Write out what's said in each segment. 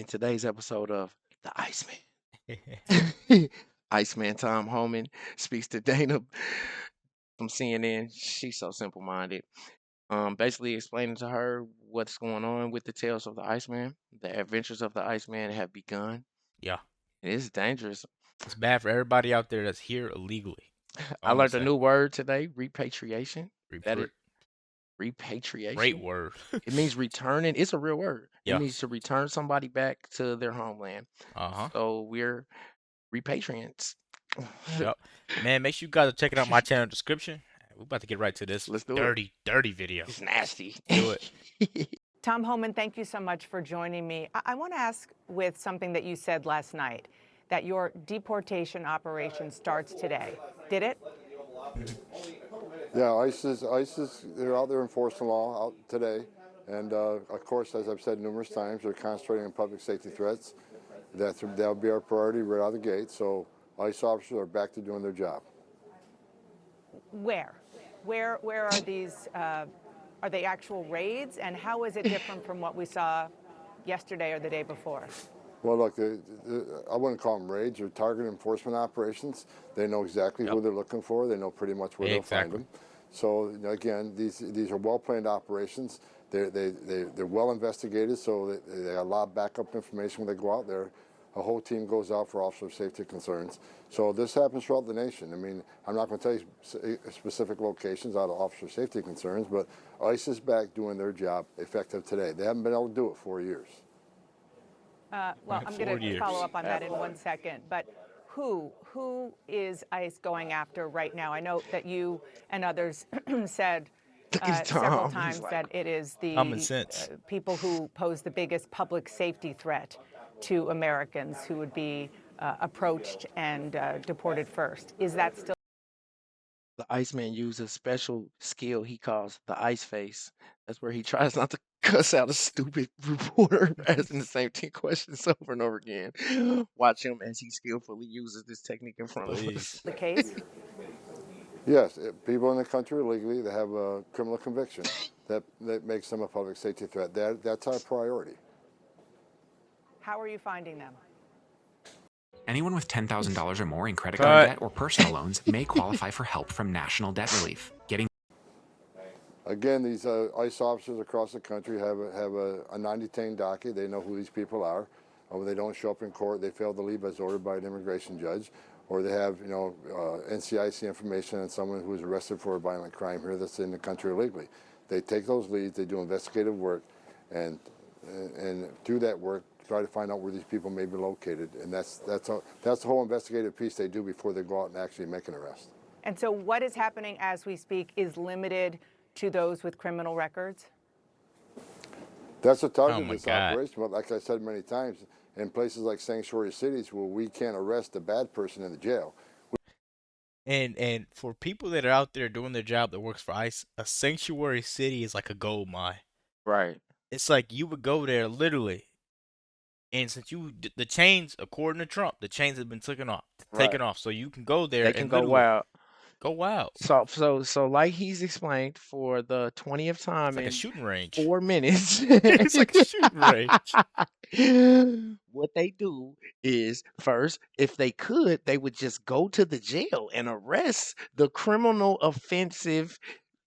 in today's episode of The Iceman. Iceman Tom Homan speaks to Dana from CNN. She's so simple-minded. Basically explaining to her what's going on with the tales of the Iceman. The adventures of the Iceman have begun. Yeah, It is dangerous. it's bad for everybody out there that's here illegally. I I'm gonna learned a say new word today, repatriation. That is great repatriation. word. It means returning. It's a real word. It Yeah. means to return somebody back to their homeland. Uh-huh. So we're repatriants. Yep. Man, make sure you guys are checking out my channel description. We're about to get right to this Let's do it. dirty, dirty video. It's nasty. Do it. Tom Homan, thank you so much for joining me. I want to ask with something that you said last night, that your deportation operation starts today. Did it? Yeah, ISIS, they're out there enforcing law out today. And of course, as I've said numerous times, they're concentrating on public safety threats. That'll be our priority right out of the gate. So ICE officers are back to doing their job. Where? Where are these, are they actual raids? And how is it different from what we saw yesterday or the day before? Well, look, I wouldn't call them raids. They're target enforcement operations. They know exactly who they're looking for. They know pretty much where they'll find them. So again, these are well-planned operations. They're well investigated, so they have a lot of backup information when they go out there. A whole team goes out for officer safety concerns. So this happens throughout the nation. I mean, I'm not going to tell you specific locations out of officer safety concerns, but ICE is back doing their job effective today. They haven't been able to do it 4 years. Well, I'm going to follow up on that in 1 second. But who is ICE going after right now? I know that you and others said several times that it is the people who pose the biggest public safety threat to Americans who would be approached and deported first. Is that still? The Iceman uses a special skill he calls the ice face. That's where he tries not to cuss out a stupid reporter asking the same 10 questions over and over again. Watch him as he skillfully uses this technique in front of us. The case? Yes, people in the country illegally that have a criminal conviction that makes them a public safety threat. That's our priority. How are you finding them? Anyone with $10,000 or more in credit card debt or personal loans may qualify for help from National Debt Relief. Again, these ICE officers across the country have a non-detained docket. They know who these people are. When they don't show up in court, they fail to leave as ordered by an immigration judge, or they have, NCIC information on someone who was arrested for a violent crime here that's in the country illegally. They take those leads, they do investigative work, and through that work, try to find out where these people may be located, and that's the whole investigative piece they do before they go out and actually make an arrest. And so what is happening as we speak is limited to those with criminal records? That's a target of this operation, but like I said many times, in places like sanctuary cities where we can't arrest a bad person in the jail. And for people that are out there doing their job that works for ICE, a sanctuary city is like a gold mine. Right. It's like you would go there literally. And since the chains, according to Trump, the chains have been taken off, so you can go there. They can go wild. Go wild. So like he's explained for the 20th time it's like in a shooting range. 4 minutes. It's like a shooting range. What they do is first, if they could, they would just go to the jail and arrest the criminal offensive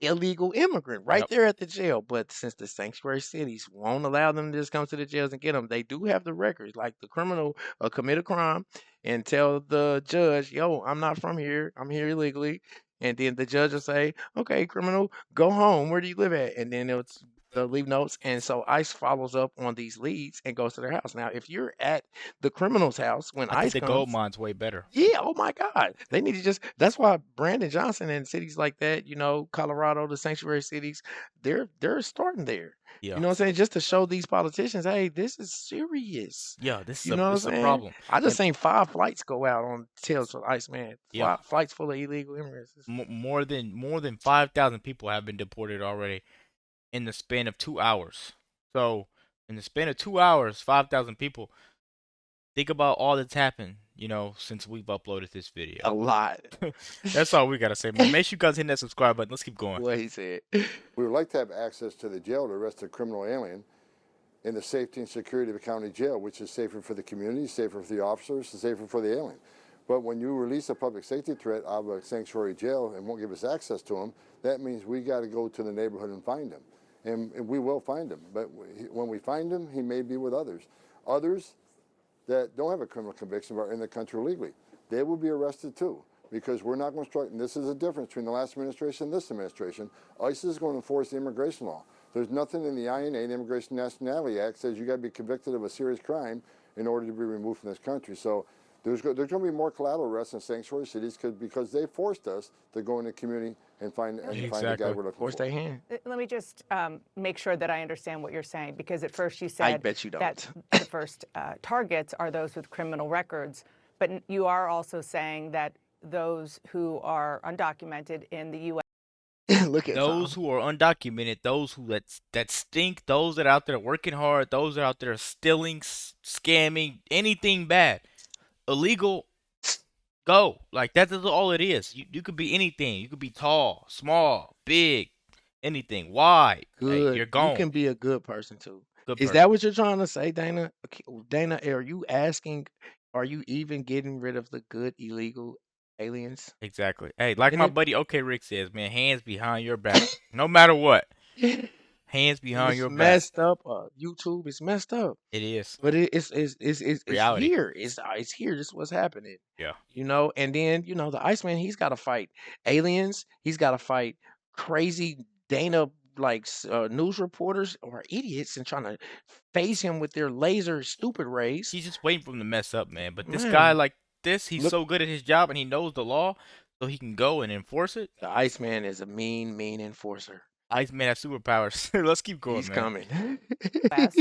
illegal immigrant right there at the jail. But since the sanctuary cities won't allow them to just come to the jails and get them, they do have the records. Like the criminal commit a crime and tell the judge, yo, I'm not from here. I'm here illegally. And then the judge will say, okay, criminal, go home. Where do you live at? And then they'll leave notes. And so ICE follows up on these leads and goes to their house. Now, if you're at the criminal's house when I ICE think the gold mine's way better. Yeah, oh my God. They need to that's why Brandon Johnson and cities like that, Colorado, the sanctuary cities, they're starting there. Yeah. You know what I'm saying? Just to show these politicians, hey, this is serious. Yeah, this is a problem. I just seen 5 flights go out on Tales of Iceman. Yeah. Flights full of illegal immigrants. More than 5,000 people have been deported already in the span of 2 hours. So in the span of 2 hours, 5,000 people. Think about all that's happened, since we've uploaded this video. A lot. That's all we gotta say, man. Make sure you guys hit that subscribe button. Let's keep going. What he said. We would like to have access to the jail to arrest a criminal alien, in the safety and security of a county jail, which is safer for the community, safer for the officers, and safer for the alien. But when you release a public safety threat out of a sanctuary jail and won't give us access to them, that means we got to go to the neighborhood and find him. And we will find him. But when we find him, he may be with others. Others that don't have a criminal conviction but are in the country illegally, they will be arrested too. Because we're not going to strike, and this is the difference between the last administration and this administration. ICE is going to enforce the immigration law. There's nothing in the INA, the Immigration Nationality Act, says you got to be convicted of a serious crime in order to be removed from this country. So there's going to be more collateral arrests in sanctuary cities because they forced us to go in the community and find the guy we're looking for. Force their hand. Let me just make sure that I understand what you're saying, because at first you said I bet you don't. that the first targets are those with criminal records, but you are also saying that those who are undocumented in the U.S. Look at those Tom. who are undocumented, those who that stink, those that are out there working hard, those that are out there stealing, scamming, anything bad, illegal, go. Like that's all it is. You could be anything. You could be tall, small, big, anything. Wide. Good. Hey, you're gone. You can be a good person too. Good Is person. that what you're trying to say, Dana? Dana, are you asking? Are you even getting rid of the good illegal aliens? Exactly. Hey, like And my it- buddy OK Rick says, man, hands behind your back. No matter what. Hands behind It's your back. messed up. YouTube is messed up. It is. But it's Reality. here. It's here. This is what's happening. Yeah. You know, and then, you know, the Iceman, he's got to fight aliens. He's got to fight crazy Dana news reporters or idiots and trying to phase him with their laser stupid rays. He's just waiting for him to mess up, man. But this Man, guy like this, he's look- so good at his job and he knows the law, so he can go and enforce it. The Iceman is a mean enforcer. Iceman has superpowers. Let's keep going, He's man. coming. U.S.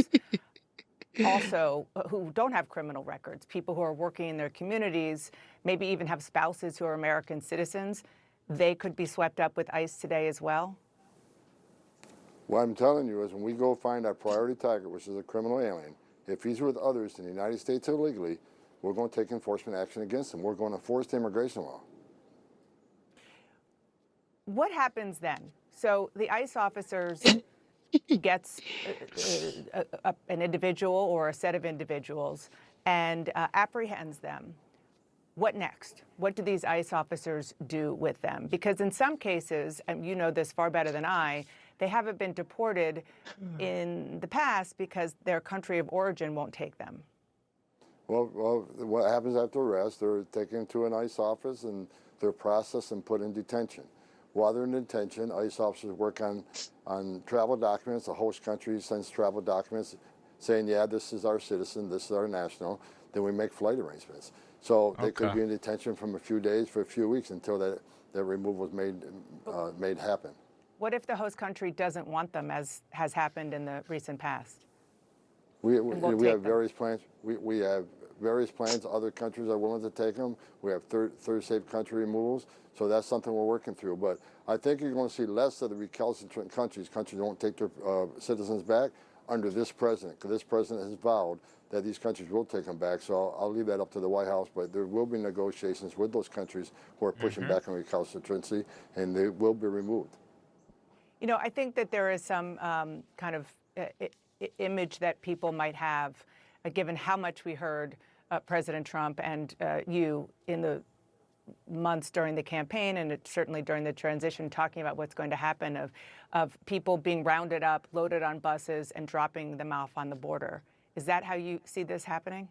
also who don't have criminal records, people who are working in their communities, maybe even have spouses who are American citizens, they could be swept up with ICE today as well? What I'm telling you is when we go find our priority target, which is a criminal alien, if he's with others in the United States illegally, we're going to take enforcement action against him. We're going to enforce the immigration law. What happens then? So the ICE officers gets an individual or a set of individuals and apprehends them. What next? What do these ICE officers do with them? Because in some cases, and you know this far better than I, they haven't been deported in the past because their country of origin won't take them. Well, what happens after arrest, they're taken to an ICE office and they're processed and put in detention. While they're in detention, ICE officers work on travel documents. The host country sends travel documents saying, yeah, this is our citizen, this is our national. Then we make flight arrangements. So they could be in detention from a few days for a few weeks until that removal is made happen. What if the host country doesn't want them, as has happened in the recent past? We have various plans. We have various plans. Other countries are willing to take them. We have third safe country removals. So that's something we're working through. But I think you're going to see less of the recalcitrant countries. Countries won't take their citizens back under this president, because this president has vowed that these countries will take them back. So I'll leave that up to the White House. But there will be negotiations with those countries who are pushing back on recalcitrancy, and they will be removed. You know, I think that there is some kind of image that people might have, given how much we heard President Trump and you in the months during the campaign, and certainly during the transition, talking about what's going to happen of people being rounded up, loaded on buses, and dropping them off on the border. Is that how you see this happening?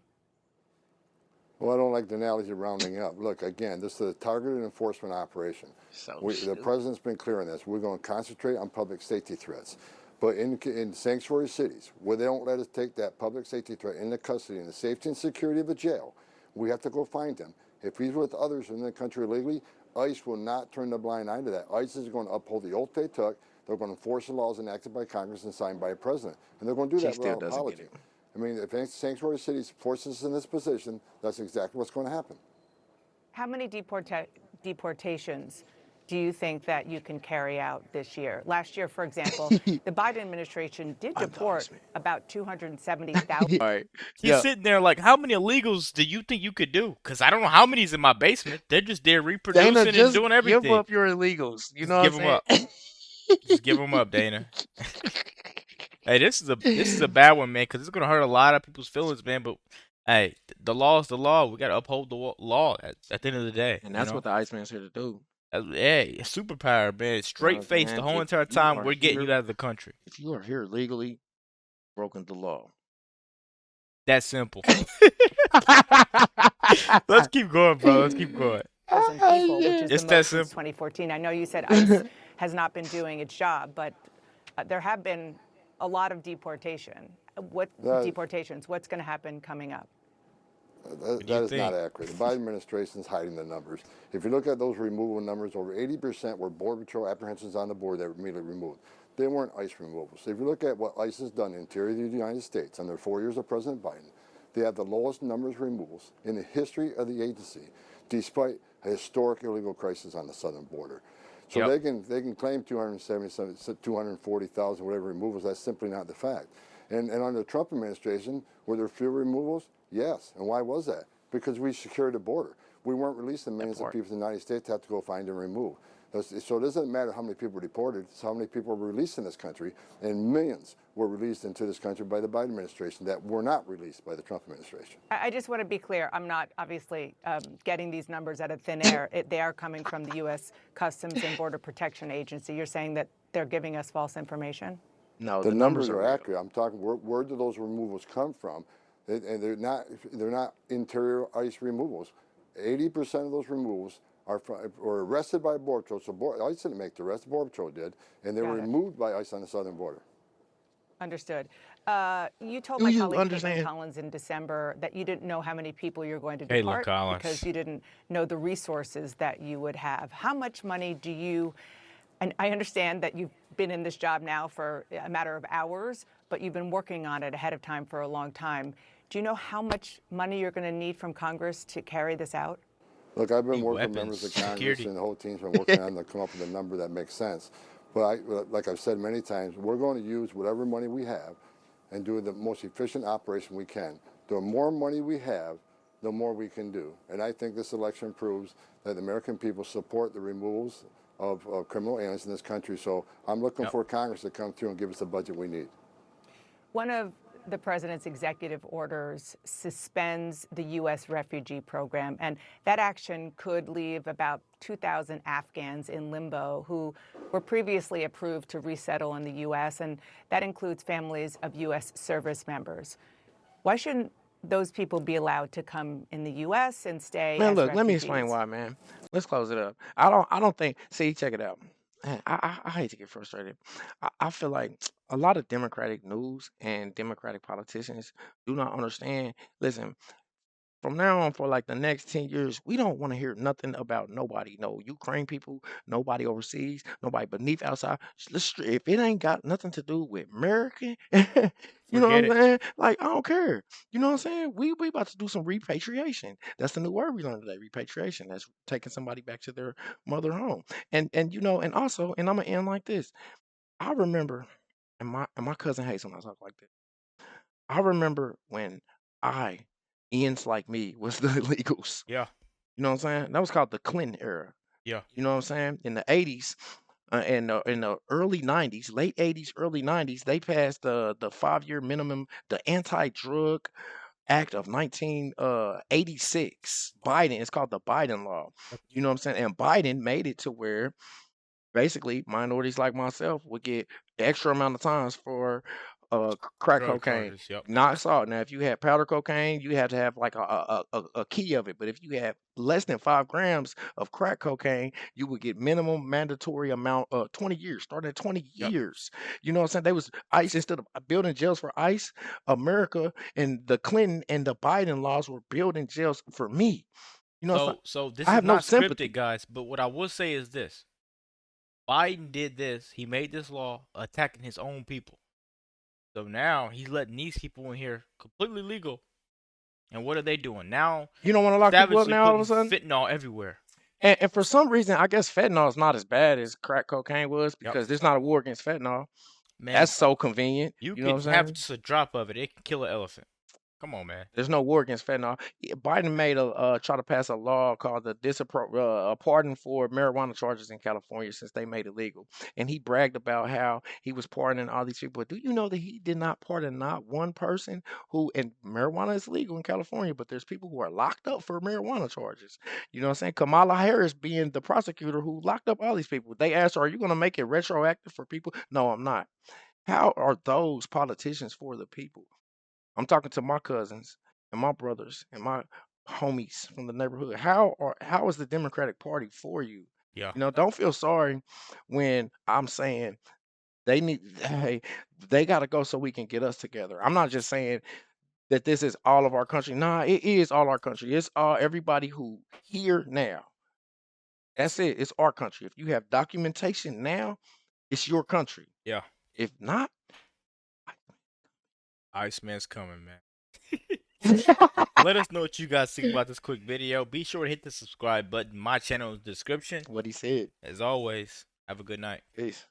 Well, I don't like the analogy of rounding up. Look, again, this is a targeted enforcement operation. The president's been clear on this. We're going to concentrate on public safety threats. But in sanctuary cities, where they don't let us take that public safety threat into custody in the safety and security of a jail, we have to go find him. If he's with others in the country illegally, ICE will not turn a blind eye to that. ICE is going to uphold the oath they took. They're going to enforce the laws enacted by Congress and signed by a president. And they're going to do that without apology. I mean, if sanctuary cities force us in this position, that's exactly what's going to happen. How many deportations do you think that you can carry out this year? Last year, for example, the Biden administration did deport about 270,000. Right. He's sitting there like, how many illegals do you think you could do? Because I don't know how many's in my basement. They're just there reproducing Dana, and doing everything. Give up your illegals. You know Give what them I'm saying? up. Just give them up, Dana. Hey, this is a bad one, man, because it's gonna hurt a lot of people's feelings, man. But hey, the law is the law. We gotta uphold the law at the end of the day. And You that's know. what the Iceman's here to do. Hey, superpower, man. You know Straight what face I'm the saying? whole If entire you time are we're getting you here, out of the country. if you are here legally, broken the law. That simple. Let's keep going, bro. Let's keep going. People, which is It's the that most since simple. 2014. I know you said ICE has not been doing its job, but there have been a lot of deportation. What deportations? What's going to happen coming up? That is not accurate. The Biden administration is hiding the numbers. If you look at those removal numbers, over 80% were Border Patrol apprehensions on the border that were immediately removed. They weren't ICE removals. So if you look at what ICE has done in the interior of the United States under 4 years of President Biden, they have the lowest numbers of removals in the history of the agency, despite a historic illegal crisis on the southern border. So they can claim 240,000 whatever removals. That's simply not the fact. And under the Trump administration, were there fewer removals? Yes. And why was that? Because we secured the border. We weren't releasing millions of people in the United States to have to go find and remove. So it doesn't matter how many people were deported, it's how many people were released in this country, and millions were released into this country by the Biden administration that were not released by the Trump administration. I just want to be clear. I'm not obviously getting these numbers out of thin air. They are coming from the U.S. Customs and Border Protection Agency. You're saying that they're giving us false information? No, the numbers are accurate. I'm talking where do those removals come from? And they're not interior ICE removals. 80% of those removals were arrested by Border Patrol. So ICE didn't make the arrest, Border Patrol did, and they were removed by ICE on the southern border. Understood. You told my colleague Caitlin Collins in December that you didn't know how many people you're going to deport because you didn't know the resources that you would have. How much money do you, and I understand that you've been in this job now for a matter of hours, but you've been working on it ahead of time for a long time. Do you know how much money you're going to need from Congress to carry this out? Look, I've been working with members of Congress, and the whole team's been working on to come up with a number that makes sense. But like I've said many times, we're going to use whatever money we have and do the most efficient operation we can. The more money we have, the more we can do. And I think this election proves that the American people support the removals of criminal aliens in this country. So I'm looking for Congress to come through and give us the budget we need. One of the president's executive orders suspends the U.S. refugee program, and that action could leave about 2,000 Afghans in limbo who were previously approved to resettle in the U.S., and that includes families of U.S. service members. Why shouldn't those people be allowed to come in the U.S. and stay as look, refugees? let me explain why, man. Let's close it up. I don't think, see, check it out. I hate to get frustrated. I feel like a lot of Democratic news and Democratic politicians do not understand. Listen, from now on for like the next 10 years, we don't want to hear nothing about nobody. No Ukraine people, nobody overseas, nobody beneath outside. If it ain't got nothing to do with American, you know what I'm saying? Like, I don't care. You know what I'm saying? We about to do some repatriation. That's the new word we learned today, repatriation. That's taking somebody back to their mother home. And you know, and also, and I'm gonna end like this. I remember, and my cousin hates when I talk like this. I remember when Ians like me was the illegals. Yeah. You know what I'm saying? That was called the Clinton era. Yeah. You know what I'm saying? In the 80s, in the early 90s, late 80s, early 90s, they passed the 5-year minimum, the Anti-Drug Act of 1986. Biden, it's called the Biden law. You know what I'm saying? And Biden made it to where basically minorities like myself would get the extra amount of times for crack Drug cocaine, charges, yep. not salt. Now, if you had powder cocaine, you had to have like a key of it. But if you had less than 5 grams of crack cocaine, you would get minimum mandatory amount 20 years, starting at 20 years. You know what I'm saying? They was ICE instead of building jails for ICE, America and the Clinton and the Biden laws were building jails for me. You know, so this I is have no not sympathy, scripted, guys. But what I will say is this: Biden did this. He made this law attacking his own people. So now he's letting these people in here completely legal. And what are they doing now? You don't want to lock people up Savagely now all of a putting sudden? fentanyl everywhere. And for some reason, I guess fentanyl is not as bad as crack cocaine was because there's not a war against fentanyl. Man, That's so convenient. you You know could what I'm have saying? just a drop of it. It can kill an elephant. Come on, man. There's no war against fentanyl. Biden made a try to pass a law called the a pardon for marijuana charges in California since they made it legal. And he bragged about how he was pardoning all these people. But do you know that he did not pardon not one person who, and marijuana is legal in California, but there's people who are locked up for marijuana charges. You know what I'm saying? Kamala Harris being the prosecutor who locked up all these people. They asked her, are you going to make it retroactive for people? No, I'm not. How are those politicians for the people? I'm talking to my cousins and my brothers and my homies from the neighborhood. How is the Democratic Party for you? Yeah. You know, don't feel sorry when I'm saying they need hey, they got to go so we can get us together. I'm not just saying that this is all of our country. Nah, it is all our country. It's everybody who here now. That's it. It's our country. If you have documentation now, it's your country. Yeah. If not, Iceman's coming, man. Let us know what you guys think about this quick video. Be sure to hit the subscribe button. My channel is in the description. what he said. As always, have a good night. Peace.